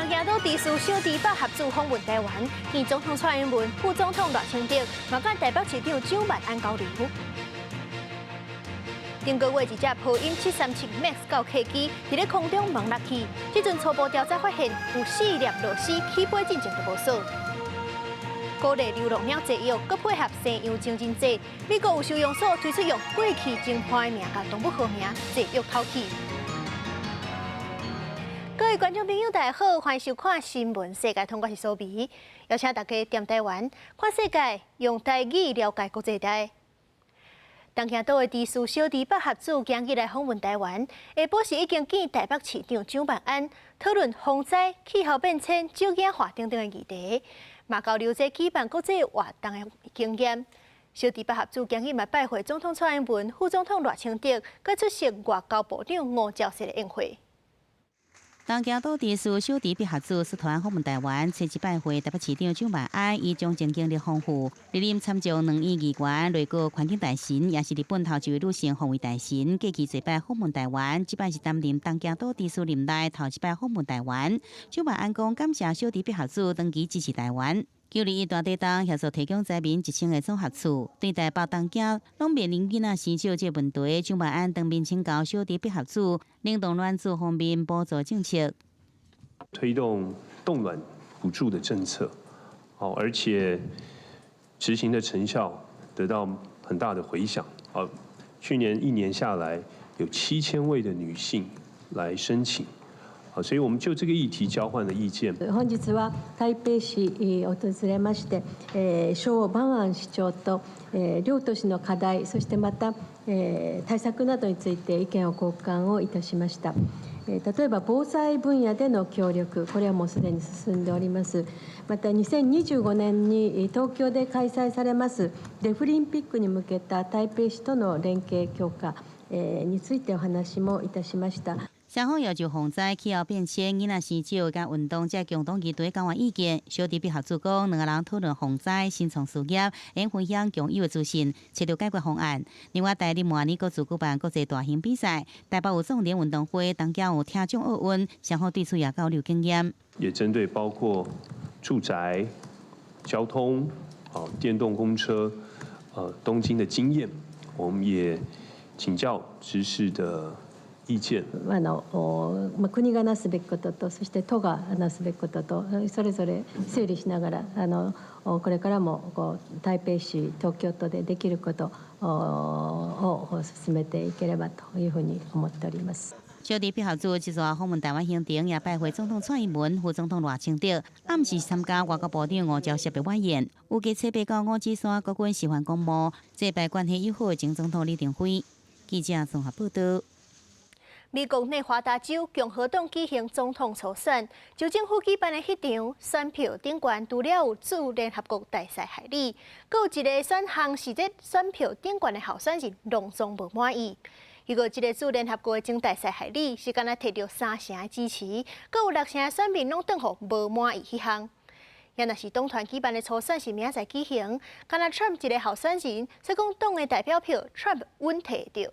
行到地区小弟把合作访问台湾，见总统蔡英文、副总统赖清德，嘛甲台北市长蒋万安交流。顶个月一架波音737 MAX 9客机伫咧空中亡落去，即阵初步调查发现有4粒螺丝起飞进程就无锁。鼓励流浪猫节育，佮配合生养情人节，美国有收容所推出用过去真坏的名甲动物号名节育讨起。各位观众朋友，大家好，欢迎收看新闻世界通，我是苏眉，邀请大家踮台湾看世界，用台语了解国际大。东行岛的地区小弟把合作今日来访问台湾，下晡时已经见台北市长蒋万安，讨论风灾、气候变迁、少子化等等的议题，嘛交流这举办国际活动的经验。小弟把合作今日嘛拜会总统蔡英文、副总统赖清德，佮出席外交部长吴钊燮的宴会。东行岛地区小弟必合作率团访问台湾，初次拜会台北市长蒋万安，以将前经历丰富，历任参将2亿议员、内阁环境大臣，也是日本头一位女性防卫大臣。过去侪摆访问台湾，即摆是担任东行岛地区任内头一摆访问台湾。蒋万安讲感谢小弟必合作长期支持台湾。旧日伊大地东协助提供灾民1000个综合厝，对台北东京拢面临囡仔生少这问题，蒋万安当面请教小弟必合作，领导卵子方面补助政策，推动冻卵补助的政策，而且执行的成效得到很大的回响。去年1年下来，有7000位的女性来申请。所以我们就这个议题交换了意見。本日は台北市を訪れまして、蒋万安市長と、両都市の課題、そしてまた、対策などについて意見を交換をいたしました。例えば防災分野での協力、これはもうすでに進んでおります。また2025年に東京で開催されますデフリンピックに向けた台北市との連携強化についてお話もいたしました。双方要就洪灾、气候变迁、囡仔生少甲运动这共同议题交换意见。小弟必合作讲，两个人讨论洪灾、新创事业，并分享共有的资讯，找到解决方案。另外，台日明年各自举办国际大型比赛，台北有重点运动会，东京有听障奥运，双方对此也交流经验。也针对包括住宅、交通、电动公车、东京的经验，我们也请教知识的意見。国がなすべきことと、そして都がなすべきことと、それぞれ整理しながらこれからも台北市、東京都でできることを進めていければというふうに思っております。小弟必合作即座访问台湾行程，也拜会总统蔡英文、副总统赖清德，暗时参加外交部长吴钊燮的晚宴。有计测备到5指山国军示范公墓，祭拜关系友好的前总统李登辉。记者综合报道。美国内华达州共和党举行总统初选，州政府举办的迄场选票顶悬除了有驻联合国大使海里，阁有一个选项是这选票顶悬的候选人拢总无满意。如果这个驻联合国的前大使海里是敢若摕到3成的支持，阁有6成的选民拢当互无满意迄项。也若是党团举办的初选是明仔载举行，敢若 Trump 一个候选人，说讲党的代表票 Trump 稳摕到。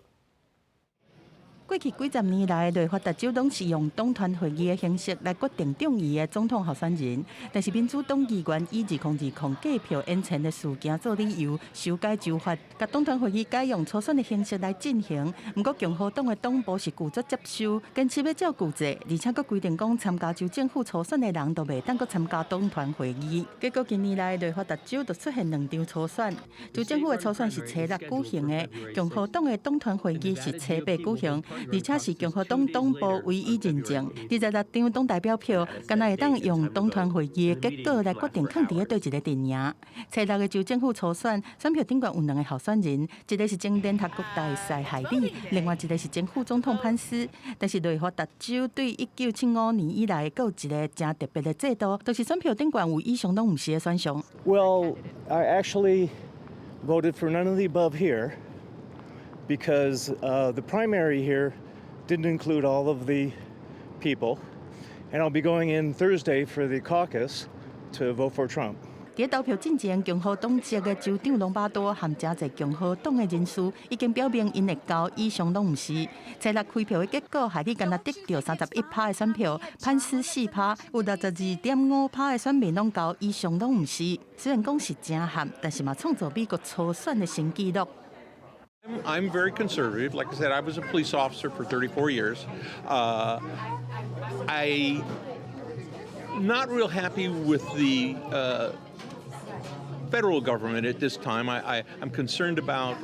过去几十年来，内华达州拢是用党团会议的形式来决定众议的总统候选人，但是民主党议员以2020计票延前的事件做理由，修改州法，甲党团会议改用初选的形式来进行。不过共和党的党部是拒绝接受，坚持要照旧制，而且佫规定讲参加州政府初选的人都袂当佫参加党团会议。结果近年来，内华达州就出现2场初选，州政府的初选是初6举行的，共和党的党团会议是初8举行。而且是共和党党部唯一认证，26张党代表票，敢若会当用党团会议的结果来决定抗伫对一个阵营。初6的州政府初选，选票顶悬有2个候选人，一个是前联合国大使海利，另外一个是前副总统潘斯。但是内华达州对1975年以来，有一个真特别的制度，就是选票顶悬有以上拢唔是的选项。Well, I actually voted for none of the above here. Because the primary here didn't include all of the people, and I'll be going in Thursday for the caucus to vote for Trump. 在投票进前，共和党籍的州长隆巴多和真侪共和党的人士已经表明，因的交易相当唔是。初六开票的结果，害你敢若得到31%的选票，判死4%，有62.5%的选民拢交易相当唔是。虽然讲是正罕，但是嘛创造美国初选的新纪录。 I'm very conservative. Like I said, I was a police officer for 34 years. I'm not real happy with the federal government at this time. I'm concerned about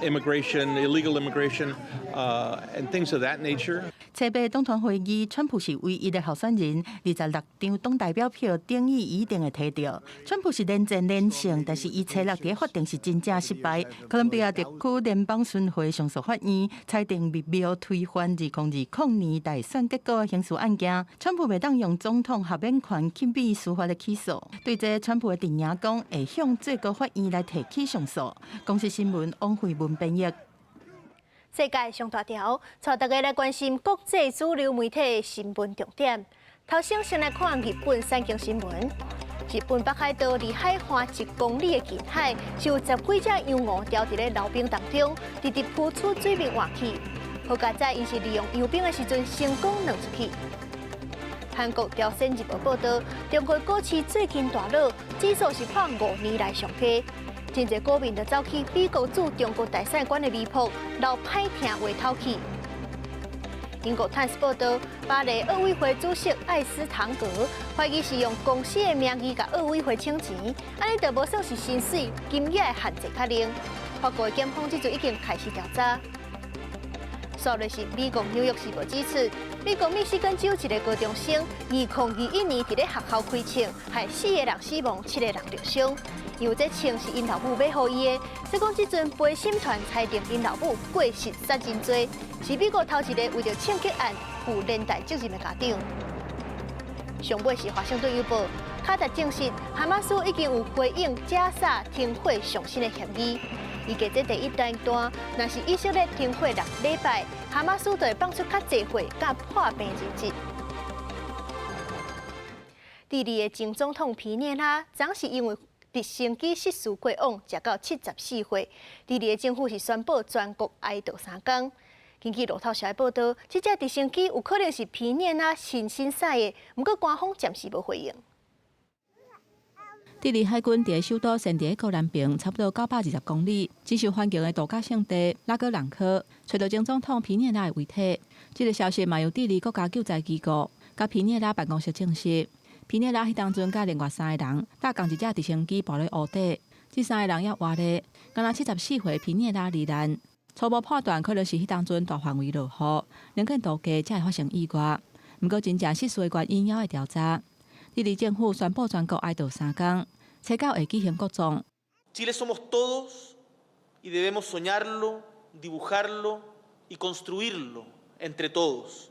immigration, illegal immigration, and things of that nature. 初八党团会议，川普是唯一的候选人，26张党代表票定义一定会摕到。川普是连战连胜，但是伊初六伫法庭是真正失败。哥伦比亚特区联邦巡回上诉法院裁定密谋推翻2020年大选结果的刑事案件，川普袂当用总统豁免权去避司法的起诉。对这，川普的阵营讲会向最高法院来提起上诉。公司新闻王慧文编译。 世界上大条，带大家来关心国际主流媒体新闻重点。头先来看日本三件新闻。日本北海道离海岸1公里的近海，就有10几只洋鹅掉伫咧老冰当中，直直扑出水面活去。好佳在因是利用洋冰的时阵成功弄出去。韩国朝鲜日报报道，中国股市最近大落，指数是破5年来上低。 真侪股民就走去美国驻中国大使馆的微博，闹歹听话透气。英国《Times》报道，巴黎奥委会主席艾斯唐格怀疑是用公司的名义甲奥委会请钱，安尼就无算是薪水金额的限制较令。法国的检方即阵已经开始调查。所的是美国《纽约时报》指出，美国密西根州一个高中生2021年伫咧学校开枪，害4个人死亡，7个人受伤。 因为这枪是因老母买予伊的，所以讲即阵陪审团裁定因老母过失杀人罪，是美国头一个为着枪击案负连带责任的家长。上尾是《华盛顿邮报》，卡达证实哈马斯已经有回应加沙停火上新的协议。预计这第一阶段，若是以色列停火6礼拜，哈马斯就会放出较济火，甲破病人质。智利的前总统皮涅拉，昨是因为 直升机失事过往，食到74岁。智利的政府是宣布全国哀悼3天。根据路透社的报道，这架直升机有可能是皮涅拉亲身驶的，不过官方暂时无回应。智利海军伫首都圣地亚哥南边差不多920公里，真受欢迎的度假胜地拉戈朗科，找到前总统皮涅拉的遗体。这个消息嘛由智利国家救灾机构甲皮涅拉办公室证实。 皮涅拉迄当阵甲另外3个人搭共一架直升机墜落湖底，这3个人也活咧，敢若74岁皮涅拉罹难。初步判断可能是迄当阵大范围落雨，能见度低才会发生意外。不过真正失事的原因还会调查。智利政府宣布全国哀悼3天，初9会举行国葬。Chile somos todos y debemos soñarlo, dibujarlo y construirlo entre todos.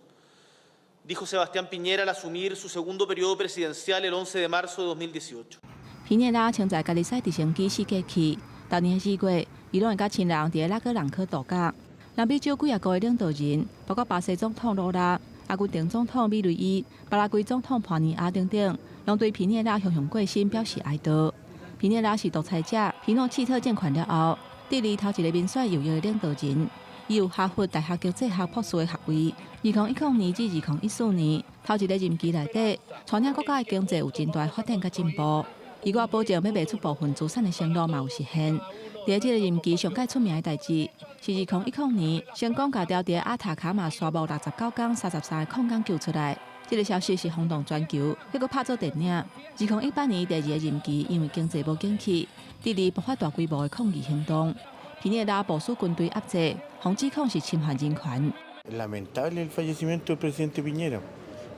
Dijo Sebastián Piñera al asumir su segundo periodo presidencial el 11 de marzo de 2018. 皮涅拉曾在家己驶直升机试过去，当年4月，伊拢会甲亲人伫咧拉戈朗科度假。南美洲几啊个领导人，包括巴西总统卢拉、阿根廷总统米雷伊、巴拉圭总统帕尼亚等等，拢对皮涅拉雄雄过身表示哀悼。皮涅拉是独裁者，皮诺契特政权了后，智利头一个民选有效的领导人。 伊有哈佛大学经济学博士的学位。2010年至2014年，头一个任期内底，带领国家的经济有真大发展甲进步。伊我保证要卖出部分资产的承诺嘛有实现。第这个任期上界出名的代志，是2010年成功甲掉伫阿塔卡马沙漠69天33个矿工救出来。这个消息是轰动全球，结果拍做电影。2018年第2个任期，因为经济无景气，智利爆发大规模的抗议行动。 皮涅拉部署军队压制，防指控是侵犯人权。Lamentable el fallecimiento del presidente Piñera.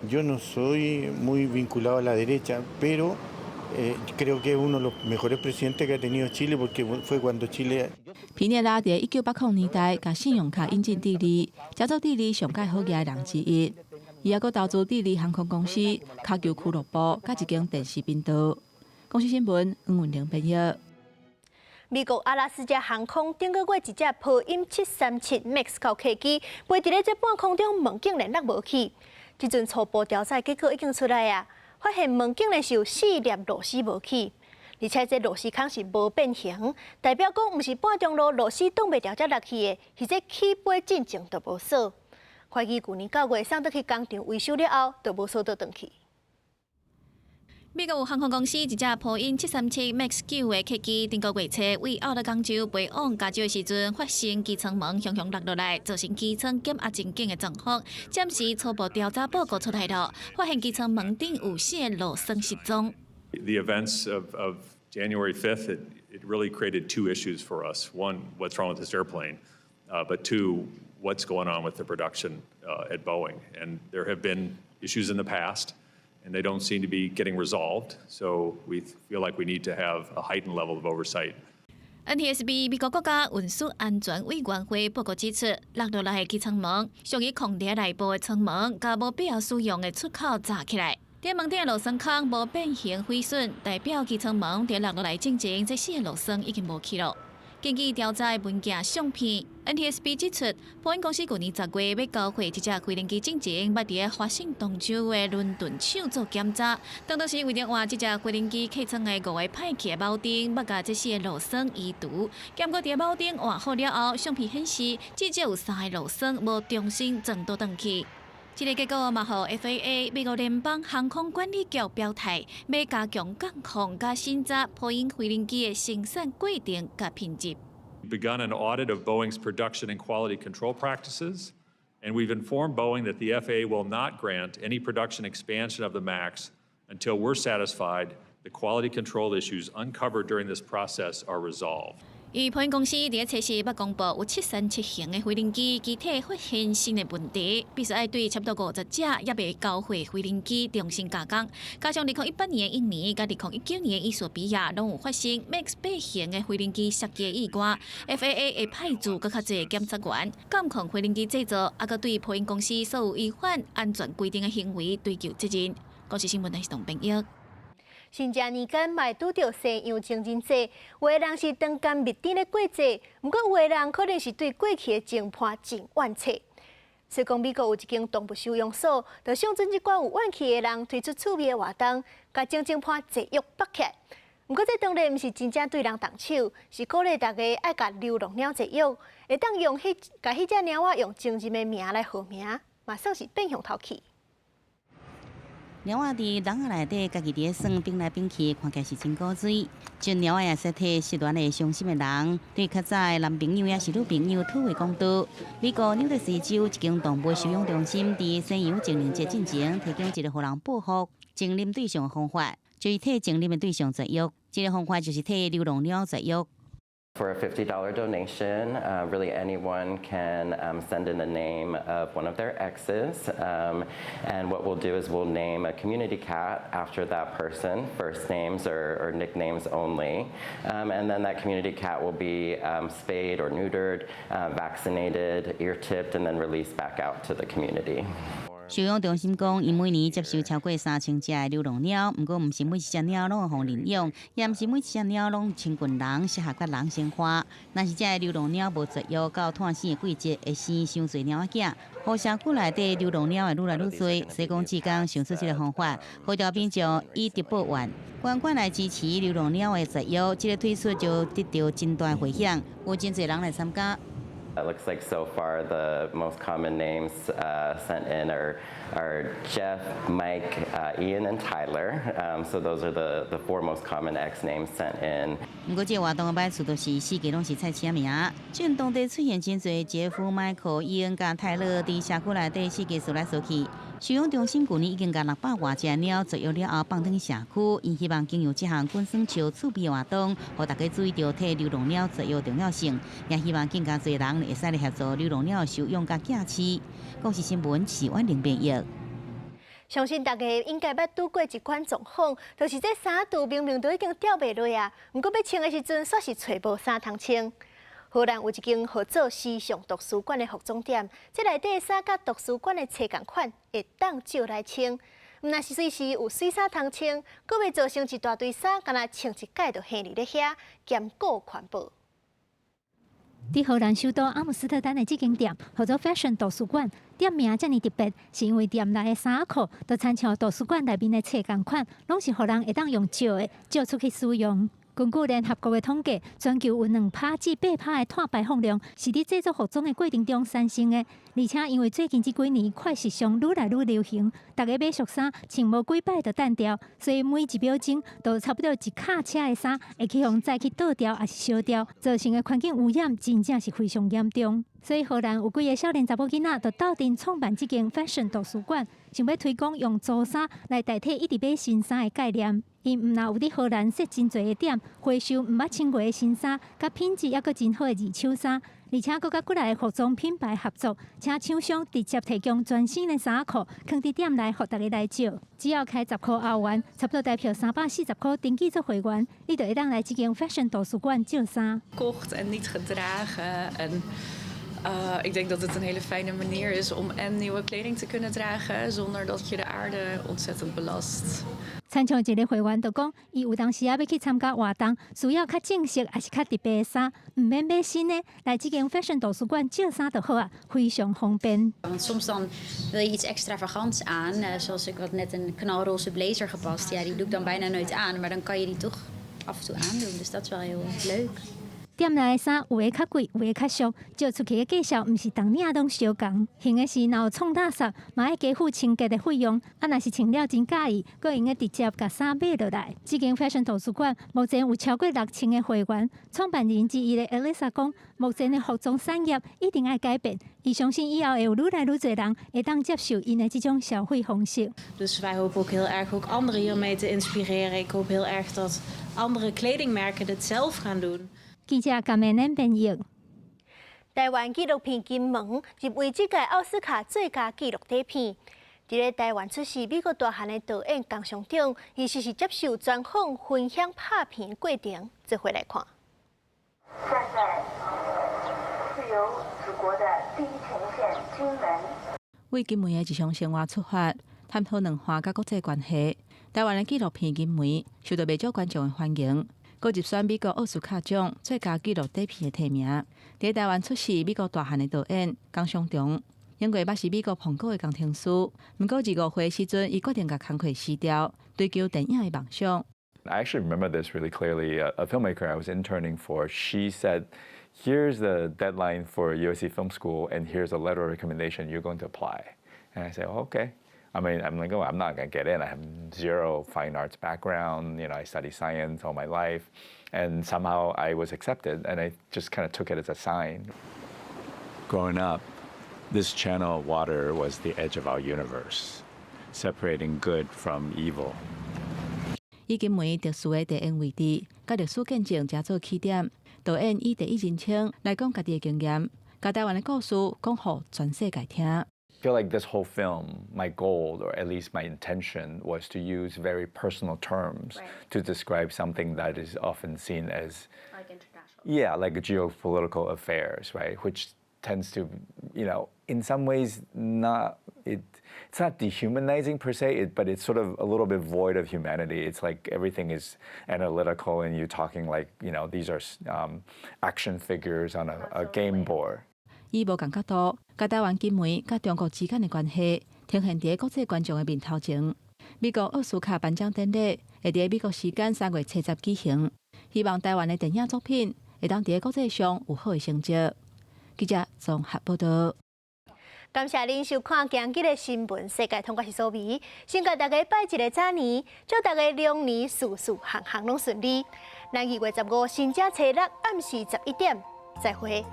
Yo no soy muy vinculado a la derecha, pero creo que es uno de los mejores presidentes que ha tenido Chile, porque fue cuando Chile. 皮涅拉在1980年代把信用卡引进智利，加做智利上界好业的人之一。伊也阁投资智利航空公司、卡球俱乐部，甲一间电视频道。公司新闻黄文玲编译。 美国阿拉斯加航空顶个月一架波音737 MAX 9客机飞伫咧这半空中，门竟然落无去。即阵初步调查结果已经出来啊，发现门竟然是有4粒螺丝无去。而且这螺丝孔是无变形，代表讲毋是半中路螺丝挡袂牢才落去的，是这起飞进程都无锁。会计去年9月送倒去工厂维修了后，就无锁倒转去。美国有航空公司一架波音737 MAX 9的客机，顶个月初为澳大广州飞往加州的时阵，发生机舱门向落落来，造成机舱减压真紧的状况。暂时初步调查报告出来了，发现机舱门顶有些螺栓失踪。The events of January 5th, it really created two issues for us. One, what's wrong with this airplane? But two, what's going on with the production at Boeing? And there have been issues in the past, and they don't seem to be getting resolved. So we feel like we need to have a heightened level of oversight. NTSB 美国国家运输安全委员会报告指出，落落来的机舱门属于空调内部的舱门，甲无必要使用的出口扎起来。伫门顶的螺栓孔无变形毁损，代表机舱门伫落落来进前，这些螺栓已经无去了。根据调查的文件相片 ，NTSB 指出，波音公司去年10月要交回一架飞行机进前，捌伫华盛顿州的伦敦厂做检查。当时为着换这架飞行机客舱的5个歹去的铆钉，捌甲这些螺栓移除。检过伫铆钉换好了后，相片显示至少有3个螺栓无重新转倒转去。这个结果嘛，互 FAA 美国联邦航空管理局表态，要加强监控甲审查波音飞行机的生产过程甲品质。We've begun an audit of Boeing's production and quality control practices, and we've informed Boeing that the FAA will not grant any production expansion of the MAX until we're satisfied the quality control issues uncovered during this process are resolved. 波音公司伫测试捌公布有737型的飞行机机体发现新的问题，必须要对差不多50架也未交会飞行机重新加工。加上2018年的印尼甲2019年的伊索比亚拢有发生 MAX 8型的飞行機设計意外 ，FAA 會派駐更較濟檢察員監控飛行機製造，也閣對波音公司所有違反安全規定的行為追究責任。國際新聞台是董炳玉。新正年間嘛會拄到西洋情人節，有的人是當干蜜甜的過節，不過有的人可能是對過去的情伴真惋惜。所以講美國有一間動物收容所，就象徵一寡有怨氣的人推出趣味的活動，甲情伴節育綁起。不過這當然毋是真正對人動手，是鼓勵大家愛甲流浪鳥節育，會當用甲迄隻鳥仔用真人的名來號名，嘛算是變向頭去。鸟仔伫籠仔内底，家己伫耍冰来冰去，看起来是真古锥。就鸟仔也说替失恋的伤心的人，对较早的男朋友也是女朋友讨回公道。美国纽约市州一间动物收容中心，伫西洋情人节进前，提供一个互人报复情人对象的方法，就是替情人的对象绝育。这个方法就是替流浪鸟绝育。For a $50 donation, really anyone can send in the name of one of their exes. And what we'll do is we'll name a community cat after that person, first names or nicknames only. And then that community cat will be spayed or neutered, vaccinated, ear-tipped, and then released back out to the community. 收容中心讲，因每年接收超过3000只的流浪鸟，不过唔是每一只鸟拢会互领养，也唔是每一只鸟拢亲近人，适合甲人生活。若是这流浪鸟无绝育，到探生的季节会生伤侪鸟仔囝，互社区内底流浪鸟会愈来愈多。所以讲，志刚想出这个方法，呼召民众以德报怨，捐款来支持流浪鸟的绝育。这个推出就得到真大回响，有真侪人来参加。It looks like so far the most common names sent in are Jeff, Mike, Ian, and Tyler. So those are the 4 most common X names sent in. 不过这活动的摆出都是4个拢是菜市名，这当地出现真侪杰夫、迈克、伊恩甲泰勒伫社区内底4个数来数去。收容中心去年已经甲600多只鸟绝育了后放转社区，因希望经由这项滚耍树趣味活动，互大家注意到替流浪鸟绝育重要性，也希望更加侪人会使来协助流浪鸟的收养甲架饲。国际新闻是阮林编译。相信大家应该捌拄过一款状况，就是这衫肚明明都已经掉袂落啊，不过要穿的时阵煞是找无衫通穿。荷兰有一间号做时尚图书馆的服装店，这内底衫甲图书馆的册同款，会当借来穿。若是随时有水衫通穿，阁袂造成一大堆衫，敢若穿一摆就下伫咧遐，兼顾环保。伫荷兰首都阿姆斯特丹的这间店，号做 Fashion 图书馆，店名遮尔特别，是因为店内的衫裤都参像图书馆内面的册同款，拢是互人会当用借的借出去使用。根据联合国的统计，全球有2%至8%的碳排放量是伫制作服装的过程中产生的。而且因为最近这几年快时尚愈来愈流行，大家买熟衫穿无几摆就单掉，所以每1秒钟都差不多1卡车的衫会去互再去倒掉，还是烧掉，造成的环境污染真正是非常严重。所以荷兰有几个少年查某囡仔就斗阵创办这间 fashion 图书馆，想要推广用租衫来代替一直买新衫的概念。因毋但有伫荷兰设真侪个店，回收毋捌穿过的新衫，甲品质抑阁真好的二手衫，而且阁甲国内的服装品牌合作，请厂商直接提供全新的衫裤，放伫店内，互大家来借。只要开10块澳元，差不多代表340块，登记做会员，你就会当来这间 fashion 图书馆借衫。Kocht en niet gedragen en ik denk dat het een hele fijne manier is om nieuwe kleding te kunnen dragen zonder dat je de aarde ontzettend belast. 参像一个会员就讲，伊有当时要去参加活动，需要较正式还是较特别的衫，唔免买新的，来这间 fashion 图书馆借衫就好啊，非常方便。Want soms dan wil je iets extravagants aan, zoals ik had net een knalroze blazer gepast. Ja, die doe ik dan bijna nooit aan, maar dan kan je die toch af en toe aandoen. Dus dat is wel heel leuk. 店内的衫有的较贵，有的较俗，借出去的价钱毋是同领拢相共。幸的是，若有创垃圾，嘛要加付清洁的费用。啊，若是穿了真介意，佫用个直接甲衫买落来。这间 fashion 图书馆目前有超过6000个会员。创办人之一的 Elisa 讲，目前的服装产业一定要改变。伊相信以后会有愈来愈侪人会当接受因的这种消费方式。Dus wij hopen ook heel erg ook anderen hiermee te inspireren. Ik hoop heel erg dat andere kledingmerken dit zelf gaan doen. 记者感恩恁编译。台湾纪录片《金门》入围这届奥斯卡最佳纪录短片。伫咧台湾出世美国大汉的导演江雄鼎，伊是接受专访分享拍片的过程，这回来看。站在自由祖国的第一前线，金门。为金门的日常生活出发，探讨两岸甲国际关系。台湾的纪录片《金门》受到袂少观众的欢迎。佫入选美国奥斯卡奖最佳纪录短片的提名。伫台湾出世美国大汉的导演江雄鼎，因过捌是美国苹果的工程师，毋过25岁时阵，伊决定甲工课辞掉，追求电影的梦想。I actually remember this really clearly. A filmmaker I was interning for, she said, "Here's the deadline for USC Film School, and here's a letter of recommendation you're going to apply." And I said, oh, "Okay." I mean, I'm like, oh, I'm not going to get in. I have zero fine arts background. You know, I studied science all my life. And somehow I was accepted, and I just kind of took it as a sign. Growing up, this channel of water was the edge of our universe, separating good from evil. 以金门特殊的地缘位置，甲历史见证加做起点，导演以第一人称来讲家己的经验，甲台湾的故事讲互全世界听。I feel like this whole film, my goal, or at least my intention, was to use very personal terms to describe something that is often seen as, like international. Yeah, like geopolitical affairs, right? Which tends to, you know, in some ways, it's not dehumanizing per se, but it's sort of a little bit void of humanity. It's like everything is analytical, and you're talking like, you know, these are action figures on a game board. 以无共角度，甲台湾金门甲中国之间的关系，呈现伫国际观众的面头前。美国奥斯卡颁奖典礼会伫美国时间3月70举行，希望台湾的电影作品会当伫国际上有好的成绩。记者综合报道。感谢您收看今日的新闻世界，通过是苏眉，先甲大家拜一个早年，祝大家龙年事事行行拢顺利。咱2月15新正初6暗时11点，再会。